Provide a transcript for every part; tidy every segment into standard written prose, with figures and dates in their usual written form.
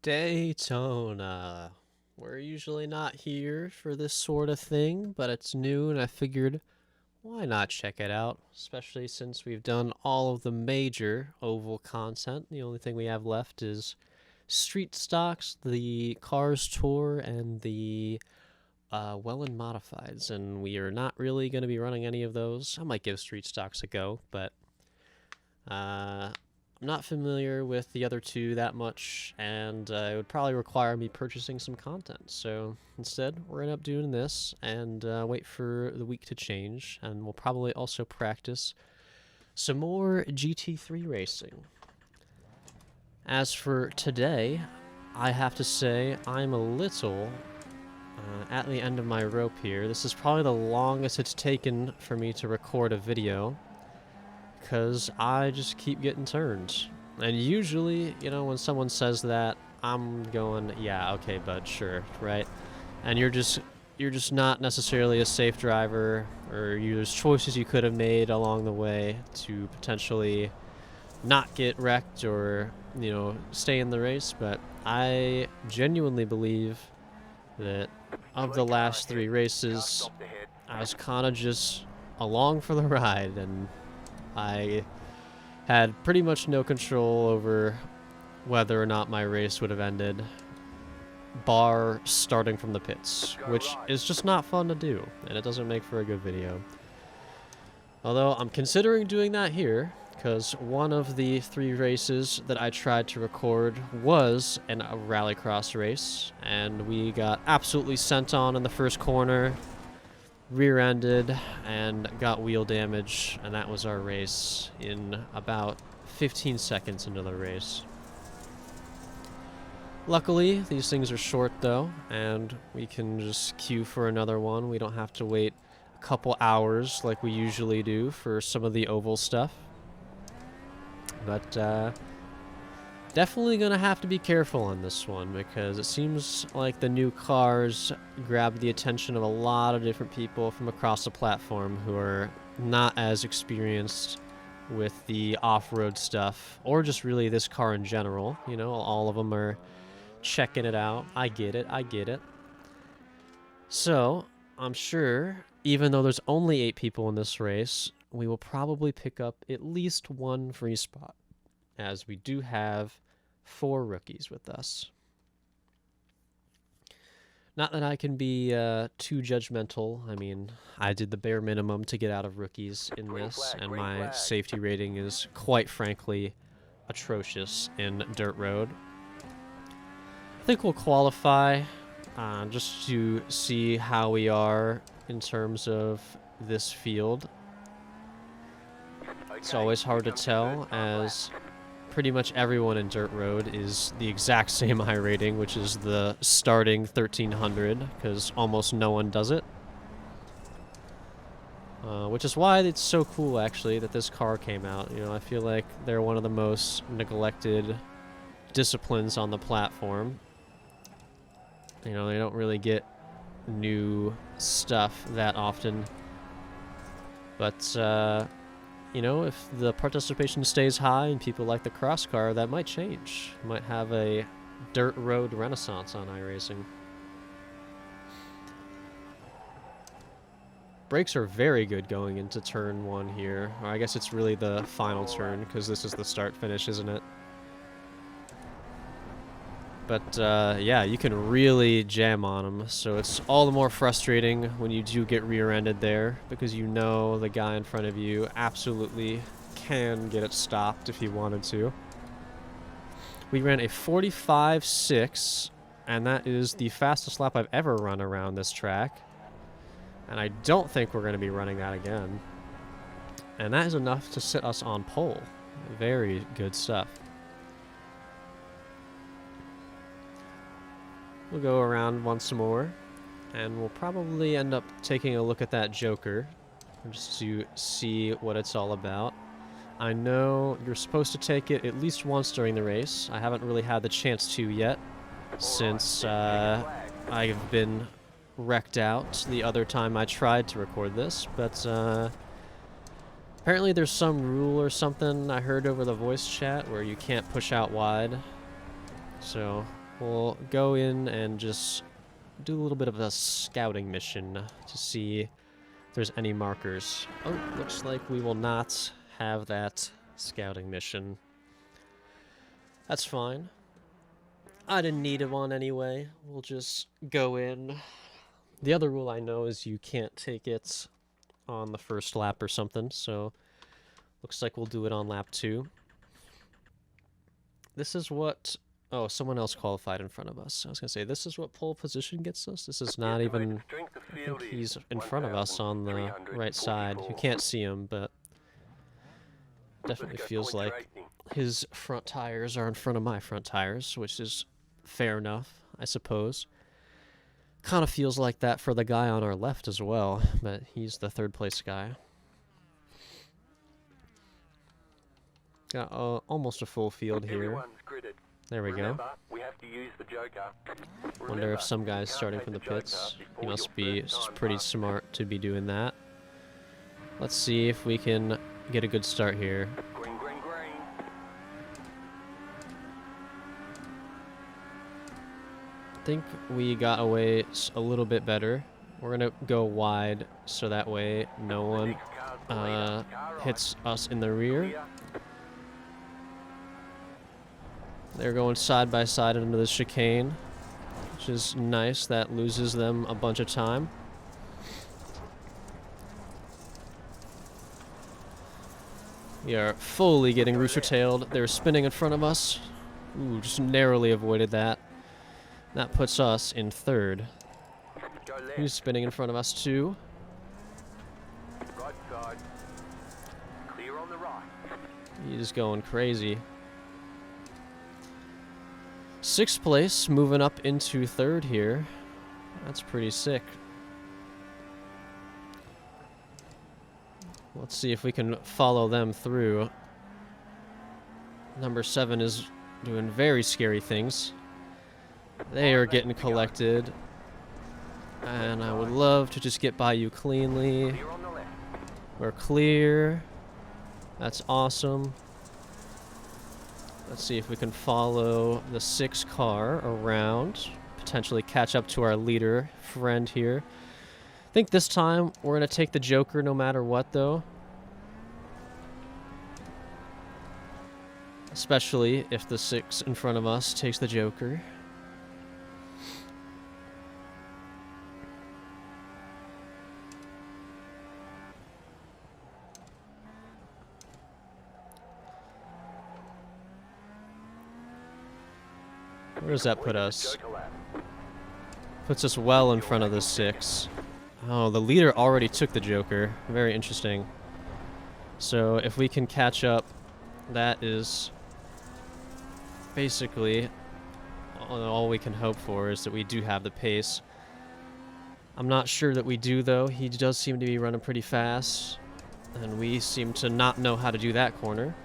Daytona. We're usually not here for this sort of thing, but it's new and I figured why not check it out, especially since we've done all of the major oval content. The only thing we have left is street stocks, the cars tour, and the Welland modifieds, and we are not really going to be running any of those. I might give street stocks a go, but I'm not familiar with the other two that much, and it would probably require me purchasing some content. So instead, we're going to end up doing this and wait for the week to change, and we'll probably also practice some more GT3 racing. As for today, I have to say I'm a little at the end of my rope here. This is probably the longest it's taken for me to record a video, because I just keep getting turned. And usually, you know, when someone says that, I'm going, yeah, okay, bud, sure, right? And you're just not necessarily a safe driver, or there's choices you could have made along the way to potentially not get wrecked or, you know, stay in the race. But I genuinely believe that of the last 3 races, I was kind of just along for the ride, and I had pretty much no control over whether or not my race would have ended, bar starting from the pits, which is just not fun to do, and it doesn't make for a good video. Although I'm considering doing that here, because one of the 3 races that I tried to record was a rallycross race, and we got absolutely sent on in the first corner, rear-ended, and got wheel damage, and that was our race in about 15 seconds into the race. Luckily, these things are short though, and we can just queue for another one. We don't have to wait a couple hours like we usually do for some of the oval stuff. But definitely gonna have to be careful on this one, because it seems like the new cars grab the attention of a lot of different people from across the platform who are not as experienced with the off-road stuff, or just really this car in general. You know, all of them are checking it out. I get it. So I'm sure, even though there's only 8 people in this race, we will probably pick up at least 1 free spot, as we do have 4 rookies with us. Not that I can be too judgmental. I mean, I did the bare minimum to get out of rookies in this, and my safety rating is quite frankly atrocious in dirt road. I think we'll qualify just to see how we are in terms of this field. It's always hard to tell, as pretty much everyone in dirt road is the exact same high rating, which is the starting 1300, because almost no one does it. Which is why it's so cool, actually, that this car came out. You know, I feel like they're one of the most neglected disciplines on the platform. You know, they don't really get new stuff that often. But, you know, if the participation stays high and people like the cross car, that might change. Might have a dirt road renaissance on iRacing. Brakes are very good going into turn 1 here. Or I guess it's really the final turn, because this is the start-finish, isn't it? But, yeah, you can really jam on them, so it's all the more frustrating when you do get rear-ended there, because you know the guy in front of you absolutely can get it stopped if he wanted to. We ran a 45.6, and that is the fastest lap I've ever run around this track, and I don't think we're going to be running that again. And that is enough to sit us on pole. Very good stuff. We'll go around once more, and we'll probably end up taking a look at that Joker, just to see what it's all about. I know you're supposed to take it at least once during the race. I haven't really had the chance to yet, since I've been wrecked out the other time I tried to record this, but apparently there's some rule or something I heard over the voice chat where you can't push out wide. So we'll go in and just do a little bit of a scouting mission to see if there's any markers. Oh, looks like we will not have that scouting mission. That's fine. I didn't need one anyway. We'll just go in. The other rule I know is you can't take it on the first lap or something, so looks like we'll do it on lap 2. This is what... Oh, someone else qualified in front of us. I was going to say, this is what pole position gets us? This is not even... I think he's in front of us on the right side. You can't see him, but definitely feels like his front tires are in front of my front tires, which is fair enough, I suppose. Kind of feels like that for the guy on our left as well, but he's the third place guy. Got almost a full field here. There we go. Wonder if some guy's starting from the pits. He must be pretty smart to be doing that. Let's see if we can get a good start here. I think we got away a little bit better. We're gonna go wide so that way no one hits us in the rear. They're going side by side into the chicane, which is nice. That loses them a bunch of time. We are fully getting rooster-tailed. They're spinning in front of us. Ooh, just narrowly avoided that. That puts us in third. Who's spinning in front of us too? Right side. Clear on the right. He's going crazy. 6th place, moving up into 3rd here. That's pretty sick. Let's see if we can follow them through. Number 7 is doing very scary things. They are getting collected. And I would love to just get by you cleanly. We're clear. That's awesome. Let's see if we can follow the 6 car around. Potentially catch up to our leader friend here. I think this time we're going to take the Joker no matter what, though. Especially if the 6 in front of us takes the Joker. Where does that put us? Puts us well in front of the 6. Oh, the leader already took the Joker. Very interesting. So if we can catch up, that is basically all we can hope for, is that we do have the pace. I'm not sure that we do, though. He does seem to be running pretty fast, and we seem to not know how to do that corner.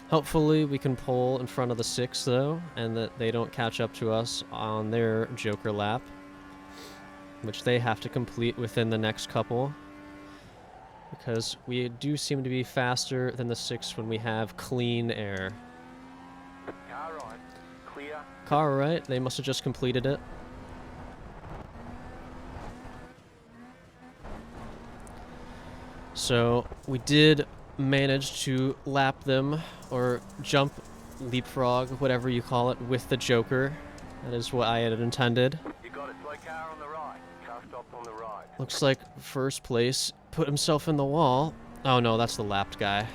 Hopefully we can pull in front of the 6, though, and that they don't catch up to us on their Joker lap, which they have to complete within the next couple, because we do seem to be faster than the 6 when we have clean air. Car right. Clear. Car right, they must have just completed it. So we did manage to lap them, or jump, leapfrog, whatever you call it, with the Joker. That is what I had intended. You got it. Slow car on the right. Car stopped on the right. Looks like first place put himself in the wall. Oh no, that's the lapped guy.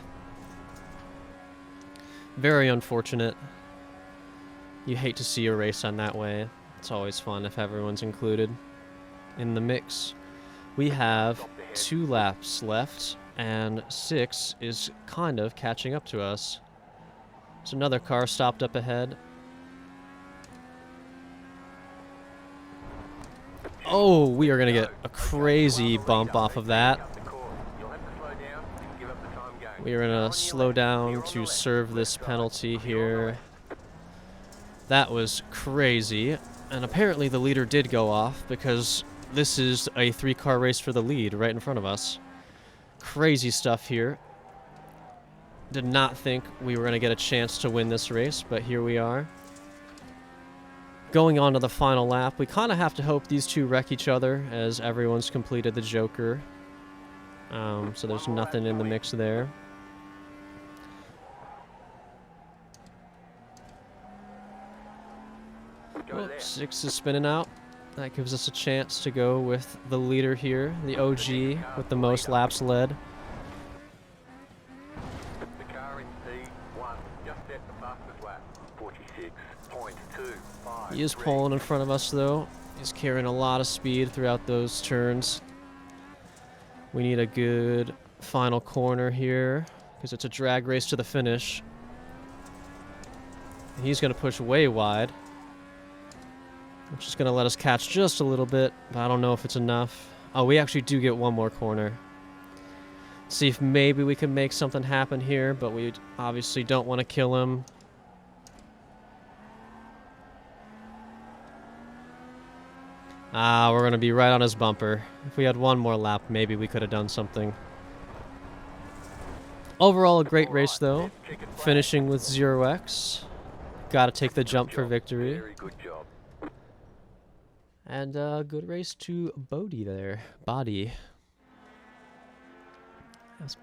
Very unfortunate. You hate to see a race on that way. It's always fun if everyone's included in the mix. We have 2 laps left, and 6 is kind of catching up to us. There's another car stopped up ahead. Oh, we are going to get a crazy bump off of that. We are going to slow down to serve this penalty here. That was crazy. And apparently the leader did go off, because this is a 3-car race for the lead right in front of us. Crazy stuff here. Did not think we were going to get a chance to win this race, but here we are. going on to the final lap. We kind of have to hope these two wreck each other as everyone's completed the Joker. So there's nothing in the mix there. Oh, 6 is spinning out. That gives us a chance to go with the leader here, the OG with the most laps led. The car in P1 just set the fastest lap. 46.25. He is pulling in front of us though. He's carrying a lot of speed throughout those turns. We need a good final corner here because it's a drag race to the finish. He's going to push way wide, which is going to let us catch just a little bit, but I don't know if it's enough. Oh, we actually do get one more corner. See if maybe we can make something happen here, but we obviously don't want to kill him. We're going to be right on his bumper. If we had one more lap, maybe we could have done something. Overall, a great race, though. Finishing with 0x. Got to take the jump for victory. Very good job. And good race to Bodie there. Body.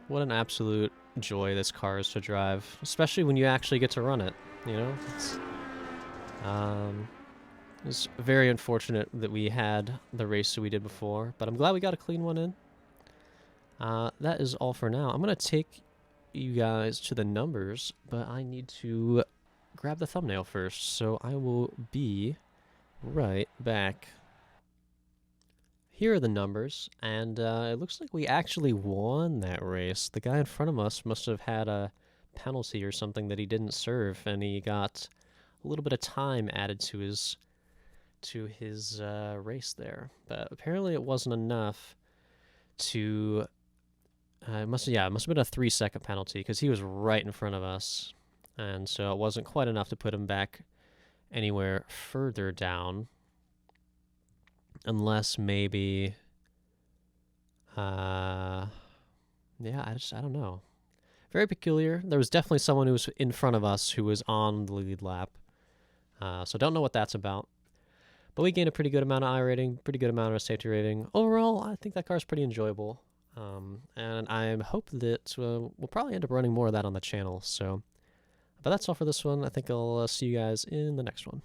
What an absolute joy this car is to drive. Especially when you actually get to run it. You know? It's very unfortunate that we had the race that we did before. But I'm glad we got a clean one in. That is all for now. I'm going to take you guys to the numbers. But I need to grab the thumbnail first. So I will be right back. Here are the numbers, and it looks like we actually won that race. The guy in front of us must have had a penalty or something that he didn't serve, and he got a little bit of time added to his race there. But apparently it wasn't enough to... it must have been a 3-second penalty, because he was right in front of us, and so it wasn't quite enough to put him back anywhere further down. Unless maybe, yeah, I don't know. Very peculiar. There was definitely someone who was in front of us who was on the lead lap. So don't know what that's about. But we gained a pretty good amount of I rating, pretty good amount of safety rating. Overall, I think that car's pretty enjoyable. And I hope that we'll probably end up running more of that on the channel. So, but that's all for this one. I think I'll see you guys in the next one.